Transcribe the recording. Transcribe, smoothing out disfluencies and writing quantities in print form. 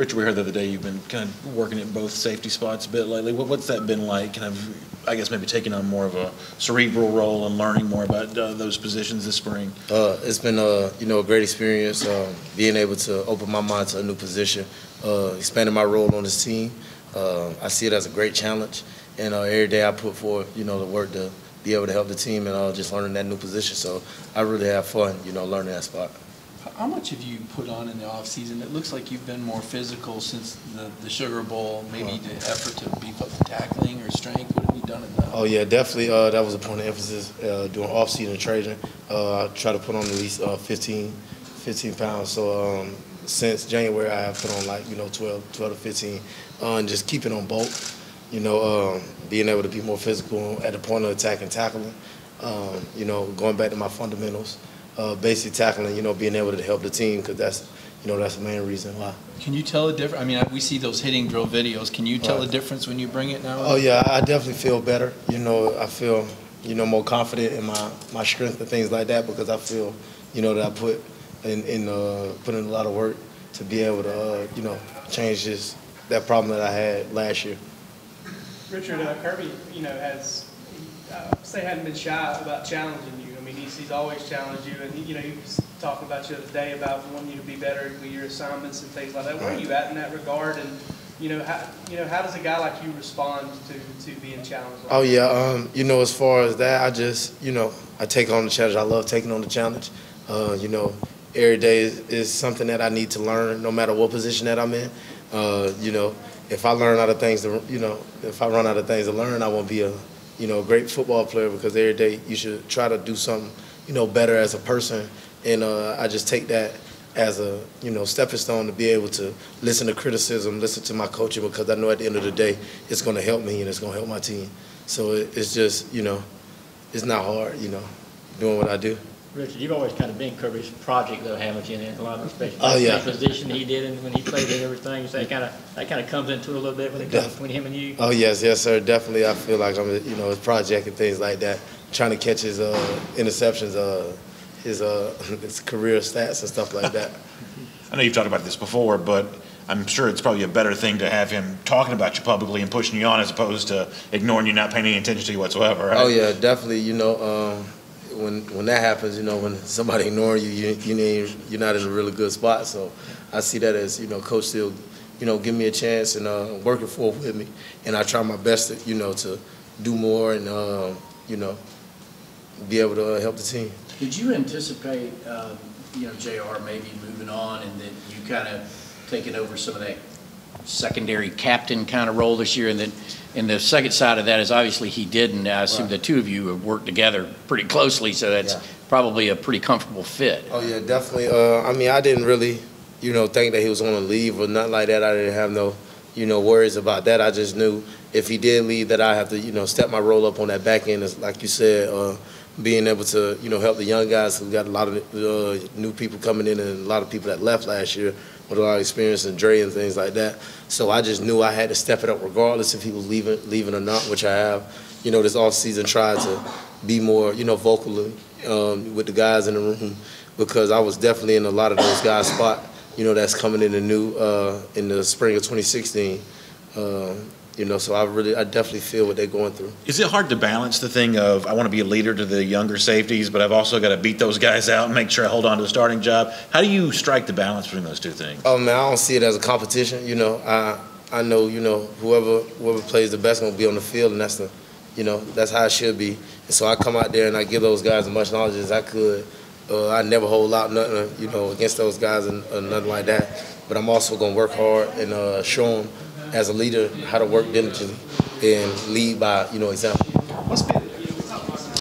Richard, we heard the other day you've been kind of working at both safety spots a bit lately. What's that been like? Kind of, I guess maybe taking on more of a cerebral role and learning more about those positions this spring. It's been a great experience being able to open my mind to a new position, expanding my role on this team. I see it as a great challenge, and every day I put forth the work to be able to help the team and just learning that new position. So I really have fun learning that spot. How much have you put on in the off season? It looks like you've been more physical since the Sugar Bowl. Maybe the effort to beef up the tackling or strength. What have you done in that? Oh yeah, definitely. That was a point of emphasis during off season training. I try to put on at least 15 pounds. So since January, I have put on like 12 to 15, and just keeping on bulk. Being able to be more physical at the point of attack and tackling. Going back to my fundamentals. Basic tackling, being able to help the team, because that's the main reason why. Can you tell the difference? I mean, we see those hitting drill videos. Can you tell the difference when you bring it now? Oh yeah, I definitely feel better. I feel more confident in my strength and things like that, because I feel that I put in a lot of work to be able to change that problem that I had last year. Richard, Kirby, hadn't been shy about challenging you. I mean, he's always challenged you, and he was talking about you the other day about wanting you to be better with your assignments and things like that. Where are you at in that regard? And how does a guy like you respond to being challenged? Oh yeah, as far as that, I just I take on the challenge. I love taking on the challenge. Every day is something that I need to learn, no matter what position that I'm in. If I learn out of things if I run out of things to learn, I won't be a great football player, because every day you should try to do something, better as a person. And I just take that as a, stepping stone to be able to listen to criticism, listen to my coaching, because I know at the end of the day, it's going to help me and it's going to help my team. So it's just, it's not hard, doing what I do. Richard, you've always kind of been Kirby's project, though, haven't you? In a lot of respects. Oh yeah. The position he did and when he played and everything, so that kind of comes into it a little bit when it comes between him and you. Oh yes, sir. Definitely, I feel like I'm, his project and things like that. Trying to catch his interceptions, his career stats and stuff like that. I know you've talked about this before, but I'm sure it's probably a better thing to have him talking about you publicly and pushing you on, as opposed to ignoring you, not paying any attention to you whatsoever. Right? Oh yeah, definitely. When that happens, when somebody ignoring you, you're not in a really good spot. So I see that as coach still, give me a chance and working forward with me, and I try my best to to do more and be able to help the team. Did you anticipate JR maybe moving on, and then you kind of taking over some of that secondary captain kind of role this year? And the second side of that is obviously he didn't. I assume the two of you have worked together pretty closely, so that's probably a pretty comfortable fit. Oh yeah, definitely. I mean, I didn't really, think that he was going to leave or nothing like that. I didn't have no, worries about that. I just knew if he did leave, that I have to, step my role up on that back end, like you said, being able to, help the young guys. We got a lot of new people coming in and a lot of people that left last year with a lot of experience and Dre and things like that. So I just knew I had to step it up regardless if he was leaving or not, which I have. This offseason tried to be more, vocal with the guys in the room, because I was definitely in a lot of those guys' spot, that's coming in the new in the spring of 2016. So I definitely feel what they're going through. Is it hard to balance the thing of, I want to be a leader to the younger safeties, but I've also got to beat those guys out and make sure I hold on to the starting job? How do you strike the balance between those two things? Oh man, I don't see it as a competition. I know whoever plays the best going to be on the field, and that's how it should be. And so I come out there and I give those guys as much knowledge as I could. I never hold out nothing, against those guys and nothing like that. But I'm also going to work hard and show them as a leader how to work diligently and lead by, example. What's been